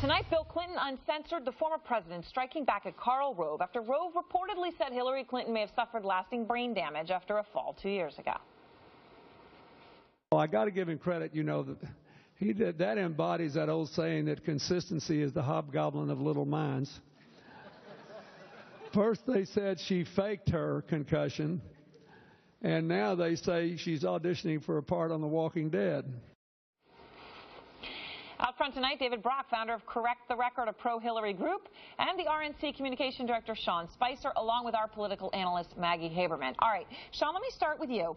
Tonight, Bill Clinton uncensored the former president, striking back at Karl Rove after Rove reportedly said Hillary Clinton may have suffered lasting brain damage after a fall 2 years ago. Well, I got to give him credit, that that embodies that old saying that consistency is the hobgoblin of little minds. First they said she faked her concussion, and now they say she's auditioning for a part on The Walking Dead. Out front tonight, David Brock, founder of Correct the Record, a pro-Hillary group, and the RNC communication director, Sean Spicer, along with our political analyst, Maggie Haberman. All right, Sean, let me start with you.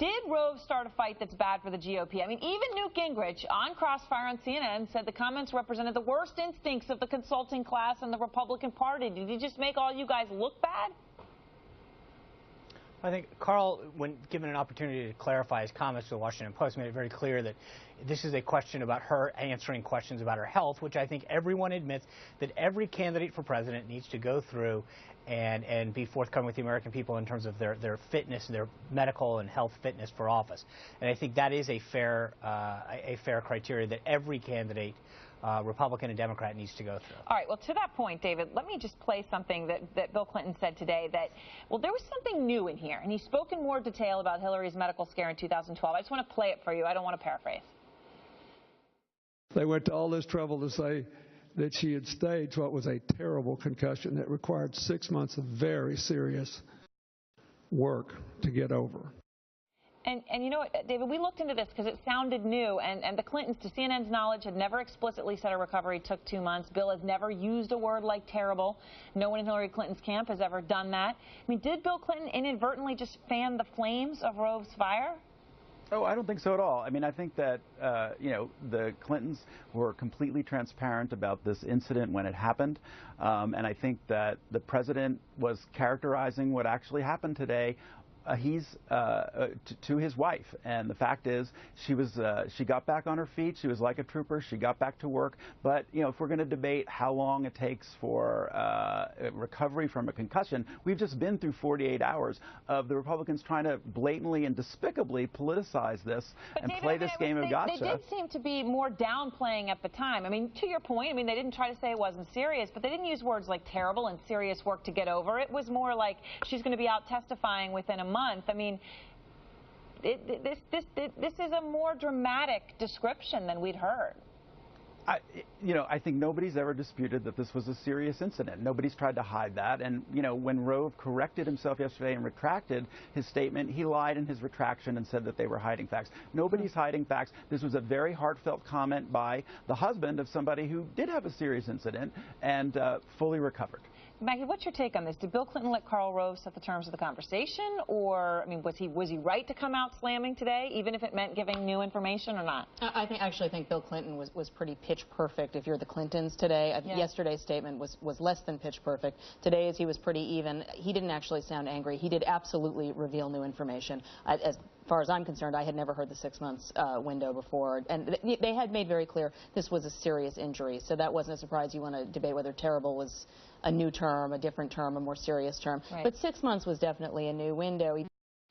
Did Rove start a fight that's bad for the GOP? I mean, even Newt Gingrich on Crossfire on CNN said the comments represented the worst instincts of the consulting class and the Republican Party. Did he just make all you guys look bad? I think Karl, when given an opportunity to clarify his comments to the Washington Post, made it very clear that this is a question about her answering questions about her health, which I think everyone admits that every candidate for president needs to go through and be forthcoming with the American people in terms of their fitness, their medical and health fitness for office. And I think that is a fair criteria that every candidate, Republican and Democrat, needs to go through. All right, well, to that point, David, let me just play something that Bill Clinton said today that, well, there was something new in here, and he spoke in more detail about Hillary's medical scare in 2012. I just want to play it for you. I don't want to paraphrase. They went to all this trouble to say that she had staged what was a terrible concussion that required 6 months of very serious work to get over. And you know what, David, we looked into this because it sounded new, and the Clintons, to CNN's knowledge, had never explicitly said a recovery took 2 months. Bill has never used a word like terrible. No one in Hillary Clinton's camp has ever done that. I mean, did Bill Clinton inadvertently just fan the flames of Rove's fire? Oh, I don't think so at all. I mean, I think that, the Clintons were completely transparent about this incident when it happened. And I think that the president was characterizing what actually happened today. To his wife, and the fact is she got back on her feet. She was like a trooper. She got back to work. But if we're going to debate how long it takes for recovery from a concussion, we've just been through 48 hours of the Republicans trying to blatantly and despicably politicize this and play this game of gotcha. They did seem to be more downplaying at the time. I mean, to your point, I mean, they didn't try to say it wasn't serious, but they didn't use words like terrible and serious work to get over. It was more like she's going to be out testifying within a month. I mean, this is a more dramatic description than we'd heard. I think nobody's ever disputed that this was a serious incident. Nobody's tried to hide that. And, when Rove corrected himself yesterday and retracted his statement, he lied in his retraction and said that they were hiding facts. Nobody's hiding facts. This was a very heartfelt comment by the husband of somebody who did have a serious incident and fully recovered. Maggie, what's your take on this? Did Bill Clinton let Karl Rove set the terms of the conversation, or, I mean, was he right to come out slamming today, even if it meant giving new information or not? I actually think Bill Clinton was pretty pitch perfect if you're the Clintons today. Yeah. Yesterday's statement was less than pitch perfect. Today's he was pretty even. He didn't actually sound angry. He did absolutely reveal new information. As far as I'm concerned, I had never heard the 6 months window before, and they had made very clear this was a serious injury, so that wasn't a surprise. You want to debate whether terrible was a new term, a different term, a more serious term. Right. But 6 months was definitely a new window. He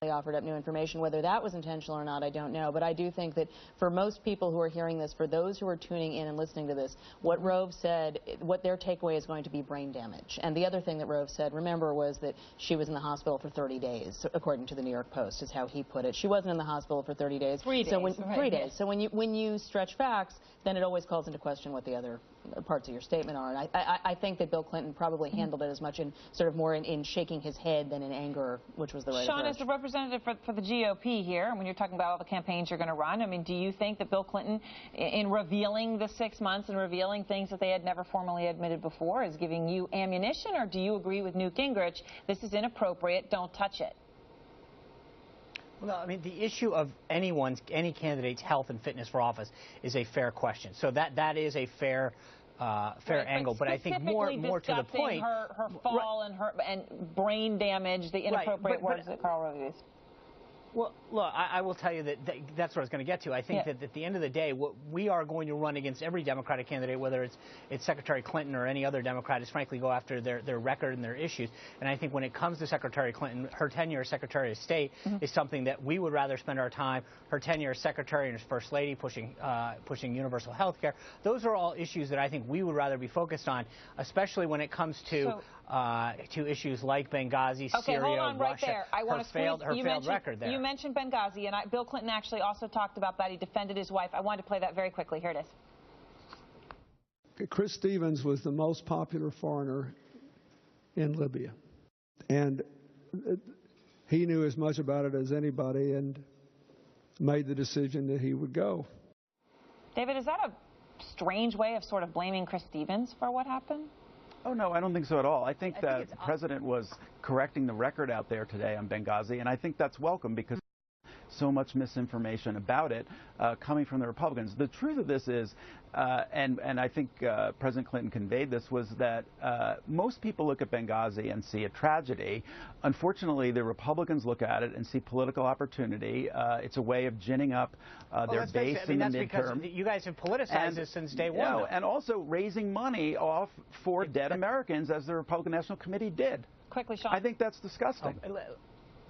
offered up new information. Whether that was intentional or not, I don't know. But I do think that for most people who are hearing this, for those who are tuning in and listening to this, what Rove said, what their takeaway is going to be brain damage. And the other thing that Rove said, remember, was that she was in the hospital for 30 days, according to the New York Post, is how he put it. She wasn't in the hospital for 30 days. 3 days. So Right. 3 days. So when you stretch facts, then it always calls into question what the other parts of your statement are. And I think that Bill Clinton probably handled it as much in sort of more in shaking his head than in anger, which was the right Sean, approach. as the representative for the GOP here, when you're talking about all the campaigns you're going to run, I mean, do you think that Bill Clinton, in revealing the 6 months and revealing things that they had never formally admitted before, is giving you ammunition, or do you agree with Newt Gingrich, this is inappropriate, don't touch it? Well, I mean, the issue of any candidate's health and fitness for office is a fair question. So that is a fair angle. But I think more to the point, her fall and brain damage, the inappropriate words that Karl Rove used. Well, look, I will tell you that's what I was going to get to. I think that at the end of the day, what we are going to run against every Democratic candidate, whether it's Secretary Clinton or any other Democrat, is frankly go after their record and their issues. And I think when it comes to Secretary Clinton, her tenure as Secretary of State is something that we would rather spend our time. Her tenure as Secretary and as First Lady pushing universal health care. Those are all issues that I think we would rather be focused on, especially when it comes to issues like Benghazi, Syria, hold on right Russia. there. I want to failed record there. You mentioned Benghazi, and Bill Clinton actually also talked about that. He defended his wife. I wanted to play that very quickly. Here it is. Chris Stevens was the most popular foreigner in Libya, and he knew as much about it as anybody and made the decision that he would go. David, is that a strange way of sort of blaming Chris Stevens for what happened? Oh, no, I don't think so at all. I think that the president was correcting the record out there today on Benghazi, and I think that's welcome because so much misinformation about it coming from the Republicans. The truth of this is, and I think President Clinton conveyed this, was that most people look at Benghazi and see a tragedy. Unfortunately, the Republicans look at it and see political opportunity. It's a way of ginning up their base in the midterm. That's because you guys have politicized this since day one. And also raising money off for dead Americans, as the Republican National Committee did. Quickly, Sean. I think that's disgusting.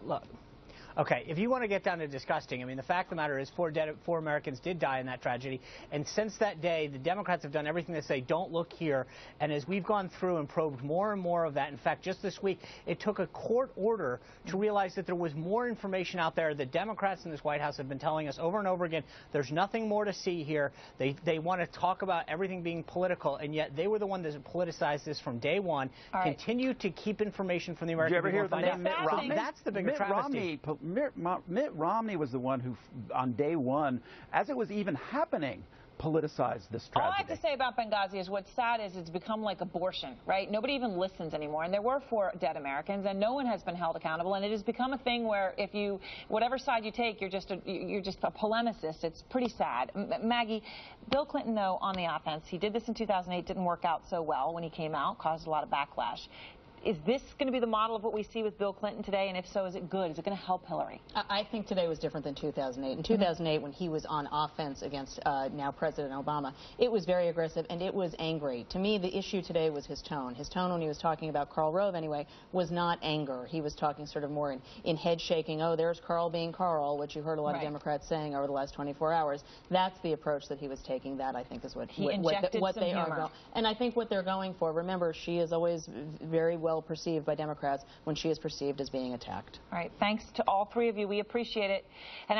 Look. Okay, if you want to get down to disgusting, I mean, the fact of the matter is 4 Americans did die in that tragedy, and since that day, the Democrats have done everything to say, don't look here, and as we've gone through and probed more and more of that, in fact, just this week, it took a court order to realize that there was more information out there. The Democrats in this White House have been telling us over and over again, there's nothing more to see here. They want to talk about everything being political, and yet they were the one that politicized this from day one, continue to keep information from the American people. Did you ever hear the name Mitt Romney? That's the bigger travesty. Mitt Romney was the one who, on day one, as it was even happening, politicized this tragedy. All I have to say about Benghazi is what's sad is it's become like abortion, right? Nobody even listens anymore. And there were 4 dead Americans, and no one has been held accountable. And it has become a thing where if you, whatever side you take, you're just a polemicist. It's pretty sad. Maggie, Bill Clinton, though, on the offense, he did this in 2008, didn't work out so well when he came out, caused a lot of backlash. Is this going to be the model of what we see with Bill Clinton today? And if so, is it good? Is it going to help Hillary? I think today was different than 2008. In 2008, when he was on offense against now President Obama, it was very aggressive and it was angry. To me, the issue today was his tone. His tone when he was talking about Karl Rove, anyway, was not anger. He was talking sort of more in head shaking. Oh, there's Karl being Karl, which you heard a lot of Democrats saying over the last 24 hours. That's the approach that he was taking. That, I think, is what they are going. And I think what they're going for. Remember, she is always very well perceived by Democrats when she is perceived as being attacked. All right. Thanks to all 3 of you. We appreciate it. And